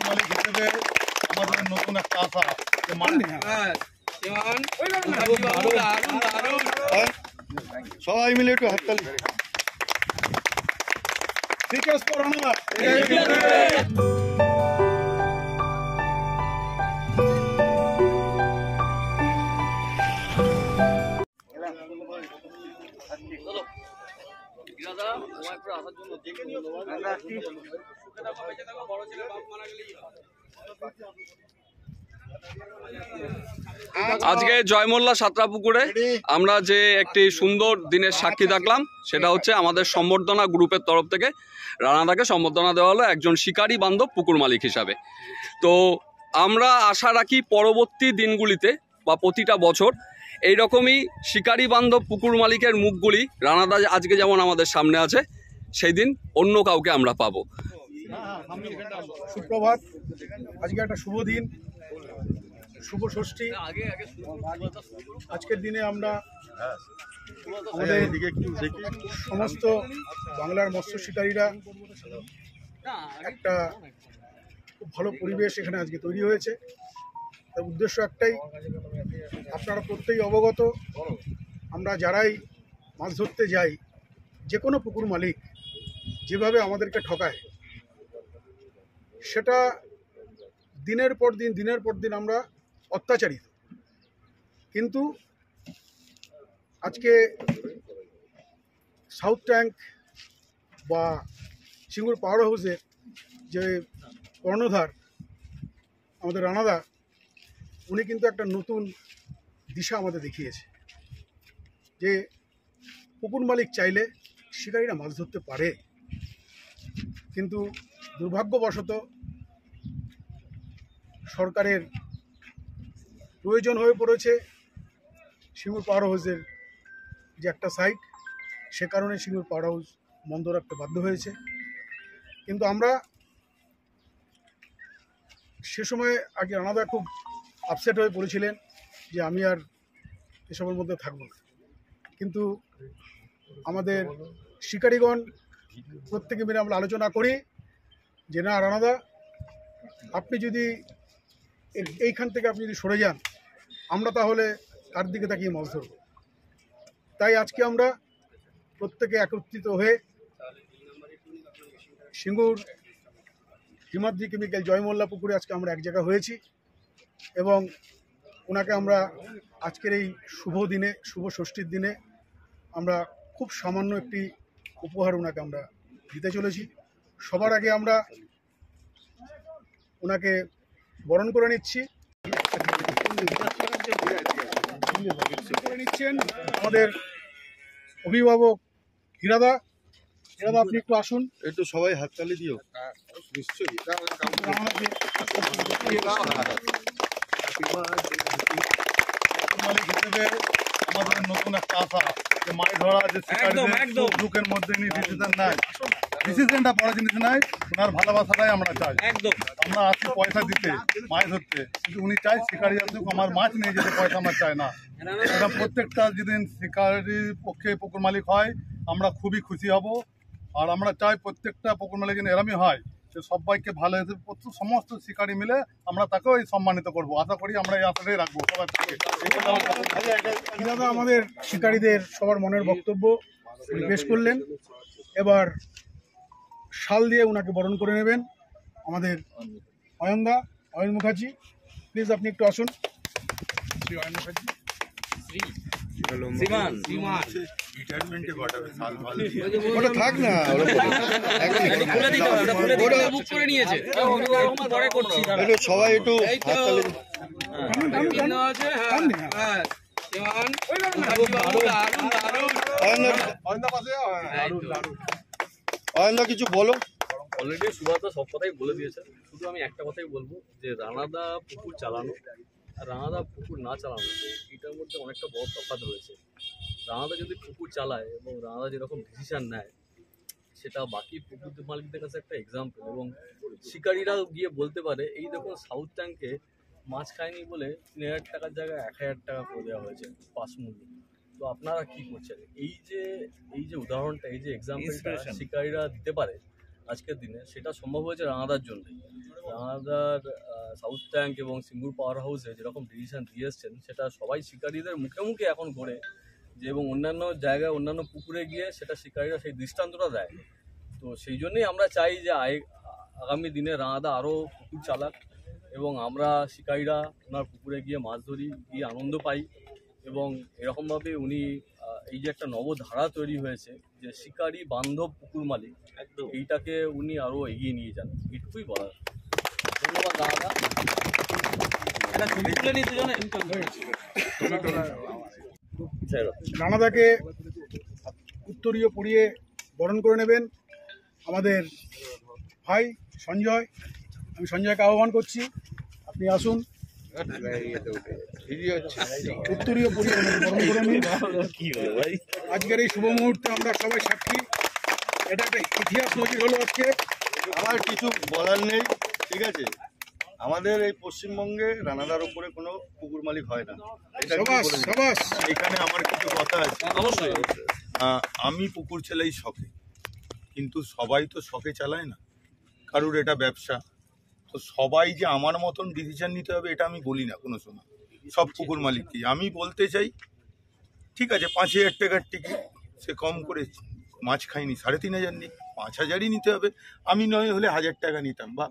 মালিক হিসেবে আমাদের নতুন একটা আশা সবাই মিলে একটু হাততালি রিকোয়েস্ট করো না। আজকে জয়মোল্লা সাঁতরাপুকুরে আমরা যে একটি সুন্দর দিনের সাক্ষী থাকলাম সেটা হচ্ছে আমাদের সম্বর্ধনা গ্রুপের তরফ থেকে রানাদাকে সম্বর্ধনা দেওয়া হলো একজন শিকারী বান্ধব পুকুর মালিক হিসাবে। তো আমরা আশা রাখি পরবর্তী দিনগুলিতে বা প্রতিটা বছর এইরকমই শিকারী বান্ধব পুকুর মালিকের মুখগুলি রানাদা আজকে যেমন আমাদের সামনে আছে সেই দিন অন্য কাউকে আমরা পাবো। সুপ্রভাত, আজকে একটা শুভ দিন, শুভ ষষ্ঠী। আজকের দিনে আমরা আমাদের সমস্ত বাংলার মৎস্য শিকারীরা একটা খুব ভালো পরিবেশ এখানে আজকে তৈরি হয়েছে। তার উদ্দেশ্য একটাই, আপনারা প্রত্যেকেই অবগত, আমরা যারাই মাছ ধরতে যাই, যে কোনো পুকুর মালিক যেভাবে আমাদেরকে ঠকায় সেটা দিনের পর দিন আমরা অত্যাচারিত। কিন্তু আজকে সাউথ ট্যাঙ্ক বা সিঙ্গুর পাওয়ার হাউসের যে কর্ণধার আমাদের রানাদা, উনি কিন্তু একটা নতুন দিশা আমাদের দেখিয়েছে যে পুকুর মালিক চাইলে শিকারীরা মাছ ধরতে পারে। কিন্তু দুর্ভাগ্যবশত সরকারের প্রয়োজন হয়ে পড়েছে সিঙ্গুর পাওয়ার হাউসের যে একটা সাইট, সে কারণে সিঙ্গুর পাওয়ার হাউস বন্ধ রাখতে বাধ্য হয়েছে। কিন্তু আমরা সে সময় আগে রানাদা খুব আপসেট হয়ে পড়েছিলেন যে আমি আর এসবের মধ্যে থাকবো না। কিন্তু আমাদের শিকারীগণ প্রত্যেকে মিলে আমরা আলোচনা করি যে না রানাদা, আপনি যদি এইখান থেকে আপনি যদি সরে যান, আমরা তাহলে কার দিকে তাকিয়ে মাছ ধরব। তাই আজকে আমরা প্রত্যেকে একত্রিত হয়ে সিঙ্গুর হিমাদ্রি কেমিক্যাল জয়মোল্লা পুকুরে আজকে আমরা এক জায়গা হয়েছি এবং ওনাকে আমরা আজকের এই শুভ দিনে, শুভ ষষ্ঠীর দিনে আমরা খুব সামান্য একটি উপহার ওনাকে আমরা দিতে চলেছি। সবার আগে আমরা ওনাকে বরণ করে নিচ্ছেন আমাদের অভিভাবক হীরাদা। হীরাদা, আপনি একটু আসুন, একটু সবাই হাততালি দিও। নিশ্চয়ই মালিক হিসেবে আমাদের নতুন একটা আশা যে মাছ ধরা যে শিকারীদের মধ্যে ডিসিশনটা বড় জিনিস নাই, ওনার ভালোবাসাটাই আমরা চাই। আমরা আছি পয়সা দিতে মাছ ধরতে, কিন্তু উনি চাই শিকারী আসুক, আমার মাছ নিয়ে যেতে পয়সা আমরা চাই না। এটা প্রত্যেকটা যেদিন শিকারীর পক্ষে পুকুর মালিক হয় আমরা খুবই খুশি হব। আর আমরা চাই প্রত্যেকটা পুকুর মালিক যেন এরমই হয়, যে সবাইকে ভালো হয়েছে, সমস্ত শিকারী মিলে আমরা তাকেও সম্মানিত করব। আশা করি আমরা এই আশাটাই রাখবো সবার থেকে। দাদা আমাদের শিকারীদের সবার মনের বক্তব্য পেশ করলেন। এবার শাল দিয়ে ওনাকে বরণ করে নেবেন আমাদের অয়ন মুখার্জি। প্লিজ আপনি একটু আসুন। শ্রী অয়ন মুখার্জি, থাক না, সবাই একটু অয়নদা কিছু বলো। অলরেডি সুব্রত সব কথাই বলে দিয়েছে, শুধু আমি একটা কথাই বলবো যে রানাদা পুকুর চালানো আর রানাদা পুকুর না চালানো এটার মধ্যে অনেকটা বড় তফাৎ রয়েছে। রানাদা যদি পুকুর চালায় এবং রানাদা যেরকম ডিসিশন নেয় সেটা বাকি পুকুর মালিকদের কাছে একটা এক্সাম্পল, এবং শিকারীরা গিয়ে বলতে পারে এই দেখুন সাউথ ট্যাঙ্কে মাছ খায়নি বলে ৩,০০০ টাকার জায়গায় ১,০০০ টাকা করে দেওয়া হয়েছে পাস মূল্য। তো তো আপনারা কি করছেন? এই যে উদাহরণটা, এই যে এক্সাম্পলটা শিকারীরা দিতে পারে আজকের দিনে, সেটা সম্ভব হয়েছে রানাদার জন্য। রানাদার সাউথ ট্যাঙ্ক এবং সিঙ্গুর পাওয়ার হাউসে যেরকম ডিসিশন দিয়ে এসছেন, সেটা সবাই শিকারীদের মুখে মুখে এখন ঘোরে যে, এবং অন্যান্য জায়গায় অন্যান্য পুকুরে গিয়ে সেটা শিকারীরা সেই দৃষ্টান্তটা দেয়। তো সেই জন্যই আমরা চাই যে আগামী দিনে রানাদা আরও পুকুর চালাক, এবং আমরা শিকারীরা ওনার পুকুরে গিয়ে মাছ ধরি, গিয়ে আনন্দ পাই, এবং এরকমভাবে উনি এই যে একটা নবধারা তৈরি হয়েছে যে শিকারী বান্ধব পুকুর মালিক, একদম এইটাকে উনি আরও এগিয়ে নিয়ে যান, এটুকুই বলার। ধন্যবাদ দাদা। একটা ছবি তুলে নিতে জানেন রানাদাকে উত্তরীয় পরিয়ে বরণ করে নেবেন আমাদের ভাই সঞ্জয়। আমি সঞ্জয়কে আহ্বান করছি, আপনি আসুন, উত্তরীয় পরিয়ে বরণ করে নিন। আজকের এই শুভ মুহূর্তে আমরা সবাই সাক্ষী, এটা একটা ইতিহাস নজির হলো আজকে। আমার কিছু বলার নেই, ঠিক আছে। আমাদের এই পশ্চিমবঙ্গে রানাদার উপরে কোনো পুকুর মালিক হয় না, এখানে আমার কিছু কথা আছে। অবশ্যই আমি পুকুর চালাই শখে, কিন্তু সবাই তো শখে চালায় না, কারুর এটা ব্যবসা। তো সবাই যে আমার মতন ডিসিশন নিতে হবে এটা আমি বলি না কোনো সময়, সব পুকুর মালিককে। আমি বলতে চাই, ঠিক আছে 5,000 টাকার টিকিট, সে কম করে মাছ খাইনি, 3,500 নিই, 5,000ই নিতে হবে। আমি নয় হলে 1,000 টাকা নিতাম বা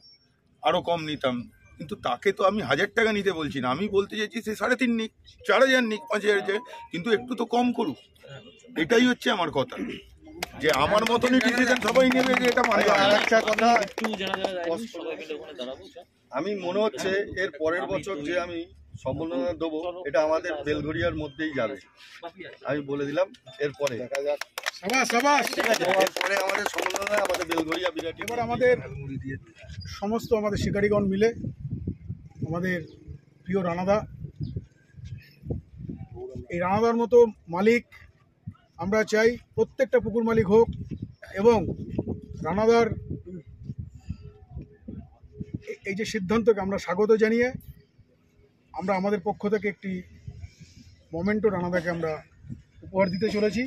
আরও কম নিতাম, কিন্তু তাকে তো আমি 1,000 টাকা নিতে বলছি না। আমি বলতে চাইছি সে 3,500 নিক, 4,000 নিক, 5,000, কিন্তু একটু তো কম করুক। এটাই হচ্ছে আমার কথা, যে আমার মতনই ডিসিশন সবাই নেবে, যে এটা মানে। একটা কথা আমি মনে হচ্ছে এর পরের বছর যে আমি সম্মাননা দেবো, এটা আমাদের বেলঘরিয়ার মধ্যেই যাবে, আমি বলে দিলাম। এরপরে ঠিক আছে, এরপরে আমাদের সম্মাননা আমাদের বেলঘরিয়া বিরাট। এবার আমাদের সমস্ত আমাদের শিকারীগণ মিলে আমাদের প্রিয় রানাদা, এই রানাদার মতো মালিক আমরা চাই প্রত্যেকটা পুকুর মালিক হোক, এবং রানাদার এই যে সিদ্ধান্তকে আমরা স্বাগত জানিয়ে আমরা আমাদের পক্ষ থেকে একটি মোমেন্টো রানাদাকে আমরা উপহার দিতে চলেছি।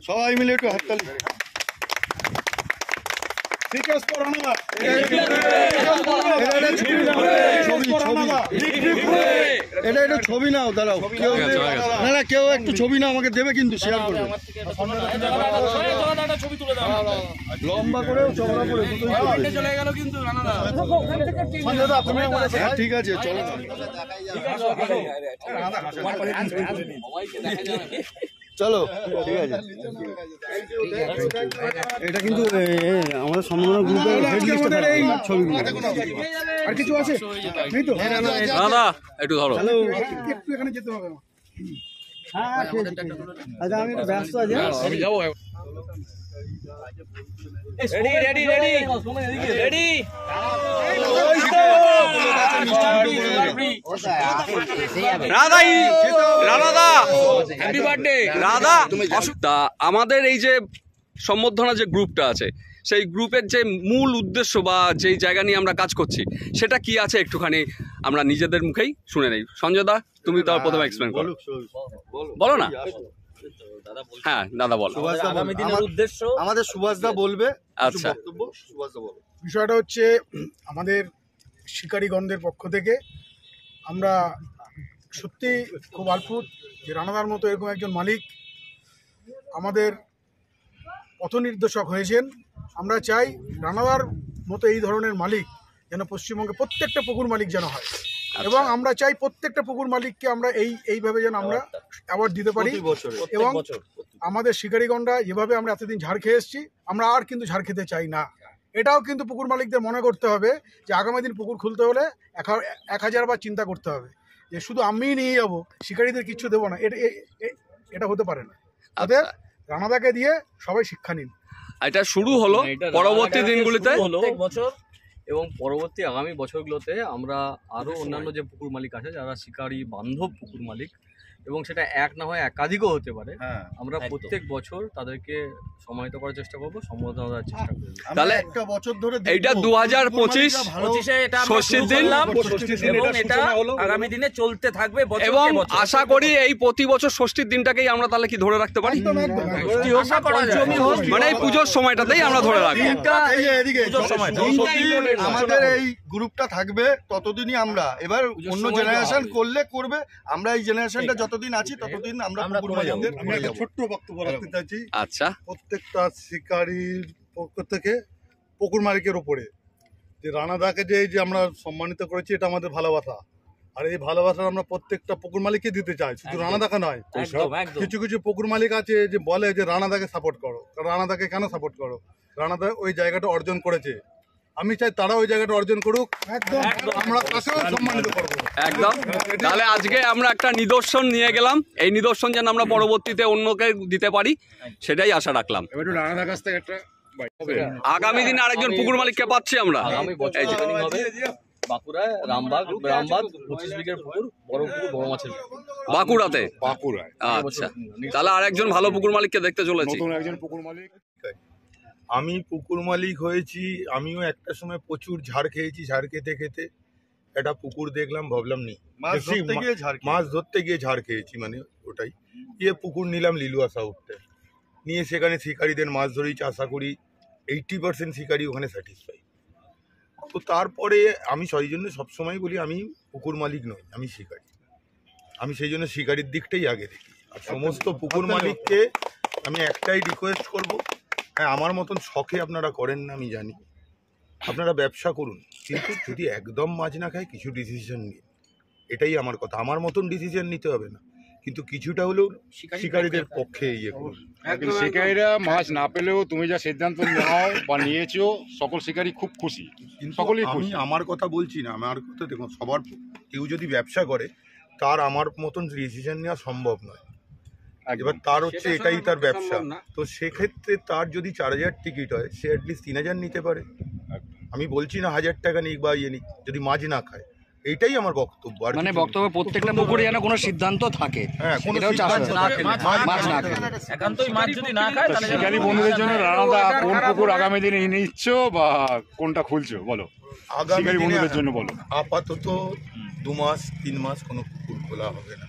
সবাই মিলে একটু হাততালি। এটা একটা ছবি নাও, দাঁড়াও, কেউ না কেউ একটু ছবি নাও আমাকে দেবে, কিন্তু শেয়ার করবে লম্বা করেও চওড়া করে হ্যাঁ ঠিক আছে, চলো। চলো ঠিক আছে। এটা কিন্তু আমাদের সম্মেলন গ্রুপের ছবিগুলো। আর কিছু আছে নেই তো? দাদা একটু ধরো, একটু এখানে যেতে হবে। আচ্ছা আমি একটু ব্যস্ত আছি, আমি যাবো। আমাদের এই যে সম্বর্ধনা যে গ্রুপটা আছে, সেই গ্রুপের যে মূল উদ্দেশ্য বা যেই জায়গা নিয়ে আমরা কাজ করছি, সেটা কি আছে একটুখানি আমরা নিজেদের মুখেই শুনে নেই। সঞ্জয় দা, তুমি তো প্রথমে এক্সপ্লেন করো, বলো না। হ্যাঁ দাদা বলো। আমাদের সুভাষ দা বলবে। আচ্ছা, বিষয়টা হচ্ছে আমাদের শিকারীগণদের পক্ষ থেকে আমরা সত্যি খুব অদ্ভুত যে রানাদার মতো এরকম একজন মালিক আমাদের পথনির্দেশক হয়েছেন। আমরা চাই রানাদার মতো এই ধরনের মালিক যেন পশ্চিমবঙ্গে প্রত্যেকটা পুকুর মালিক যেন হয়, এবং আমরা চাই প্রত্যেকটা পুকুর মালিককে আমরা এইভাবে যেন আমরা অ্যাওয়ার্ড দিতে পারি। এবং আমাদের শিকারীগণরা যেভাবে আমরা এতদিন ঝাড় খেয়ে এসেছি, আমরা আর কিন্তু ঝাড় খেতে চাই না। এটাও কিন্তু পুকুর মালিকদের মনে করতে হবে যে আগামী দিন পুকুর খুলতে হলে 1,000 বার চিন্তা করতে হবে যে শুধু আমিই নিয়ে যাবো, শিকারীদের কিচ্ছু দেবো না, এটা হতে পারে না। তাদের রানাদাকে দিয়ে সবাই শিক্ষা নিন। এটা শুরু হলো পরবর্তী দিনগুলিতে বছর, এবং পরবর্তী আগামী বছরগুলোতে আমরা আরও অন্যান্য যে পুকুর মালিক আছে, যারা শিকারী বান্ধব পুকুর মালিক, এবং সেটা এক না হয় একাধিকও হতে পারে, হ্যাঁ আমরা প্রত্যেক বছর তাদেরকে সম্মানিত করার চেষ্টা করবো, সম্বোধনা দেওয়ার চেষ্টা করবো। তাহলে একটা বছর ধরে এইটা 2025 ষষ্ঠীর দিন, এবং এটা আগামী দিনে চলতে থাকবে এবং আশা করি এই প্রতি বছর ষষ্ঠীর দিনটাকেই আমরা তাহলে কি ধরে রাখতে পারি, আশা করা যায়। মানে এই পুজোর সময়টাতেই আমরা ধরে রাখবো। আমাদের এই গ্রুপটা থাকবে ততদিনই আমরা, এবার অন্য জেনারেশন করলে করবে, আমরা এই জেনারেশনটা যতদিন আছি ততদিন আমরা পুকুর মালিকদের আমি একটা ছোট্ট বক্তব্য রাখতে চাইছি। আচ্ছা, প্রত্যেকটা শিকারীর পক্ষ থেকে পুকুর মালিকের উপরে যে রানাদাকে যে এই যে আমরা সম্মানিত করেছি, এটা আমাদের ভালোবাসা। আর এই ভালোবাসা আমরা প্রত্যেকটা পুকুর মালিককে দিতে চাই, শুধু রানাদাকে নয়। কিছু কিছু পুকুর মালিক আছে যে বলে যে রানাদাকে সাপোর্ট করো, রানাদাকে কেন সাপোর্ট করো? রানাদা ওই জায়গাটা অর্জন করেছে, আমি চাই তারা ওই জায়গাটা অর্জন করুক, আমরা তাকেও সম্মানিত করবো। একদম। তাহলে আজকে আমরা একটা নিদর্শন নিয়ে গেলাম, এই নিদর্শন যেন আমরা পরবর্তীতে অন্যকে দিতে পারি, সেটাই আশা রাখলাম। আগামী দিনে আরেকজন পুকুর মালিককে পাচ্ছি আমরা। আগামী বছর এই যে opening হবে বাঁকুড়ায়, রামবাগ 25 বিঘের পুকুর, বড় পুকুর, বড় মাছের পুকুর। বাঁকুড়াতে। আচ্ছা, তাহলে আরেকজন ভালো পুকুর মালিককে দেখতে চলেছি। আমি পুকুর মালিক হয়েছি, আমিও একটা সময় প্রচুর ঝাড় খেয়েছি। ঝাড় খেতে খেতে একটা পুকুর দেখলাম, ভাবলাম নি মাছ ধরতে গিয়ে ঝাড় খেয়ে। মাছ ধরতে গিয়ে ঝাড় খেয়েছি, মানে ওটাই পুকুর নিলাম লিলুয়া সাউথে নিয়ে, সেখানে শিকারীদের মাছ ধরেই আশা করি 80% শিকারী ওখানে স্যাটিসফাই। তো তারপরে আমি সেই জন্য সবসময় বলি আমি পুকুর মালিক নই, আমি শিকারী। আমি সেই জন্য শিকারীর দিকটাই আগে দেখি। আর সমস্ত পুকুর মালিককে আমি একটাই রিকোয়েস্ট করব, হ্যাঁ আমার মতন শখে আপনারা করেন না আমি জানি, আপনারা ব্যবসা করুন, কিন্তু যদি একদম মাছ না খায় কিছু ডিসিশন নিন, এটাই আমার কথা। আমার মতন ডিসিশন নিতে হবে না, কিন্তু কিছুটা হলেও শিকারীদের পক্ষে ইয়ে করুন। শিকারীরা মাছ না পেলেও তুমি যা সিদ্ধান্ত নাও বা নিয়েছো, সকল শিকারী খুব খুশি, কিন্তু সকলেই আমি খুশি। আমার কথা বলছি না, আমার কথা দেখুন, সবার কেউ যদি ব্যবসা করে তার আমার মতন ডিসিশন নেওয়া সম্ভব নয়। এবার তার হচ্ছে এটাই তার ব্যবসা, তো সেক্ষেত্রে তার যদি 4000 টিকিট হয়, সে অ্যাটলিস্ট 3000 নিতে পারে। আমি বলছি না 1000 টাকা নিক বা ইয়ে নিক, যদি মাছ না খায়, এইটাই আমার বক্তব্য। আর মানে কিছু না। বক্তব্য প্রত্যেকটা পুকুরে যেন কোনো সিদ্ধান্ত থাকে, হ্যাঁ, কোনো এটাও চাষ সিদ্ধান্ত না থাকে। খেলে, মাছ না খেলে। একান্তই মাছ যদি না খায় তাহলে শিকারী বন্ধুদের জন্য রানাদা কোন পুকুর আগামী দিনে নিচ্ছ বা কোনটা খুলছো বলো, আগামী শিকারী দিনে বন্ধুদের জন্য বলো। আপাতত 2 মাস 3 মাস কোনো পুকুর খোলা হবে না।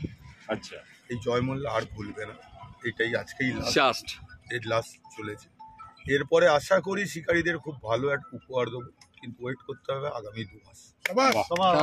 আচ্ছা, এই জয়মল্লা আর খুলবে না, এটাই আজকেই জাস্ট লাস্ট চলেছে। এরপরে আশা করি শিকারীদের খুব ভালো একটা উপহার দেবো, কিন্তু ওয়েট করতে হবে আগামী 2 মাস।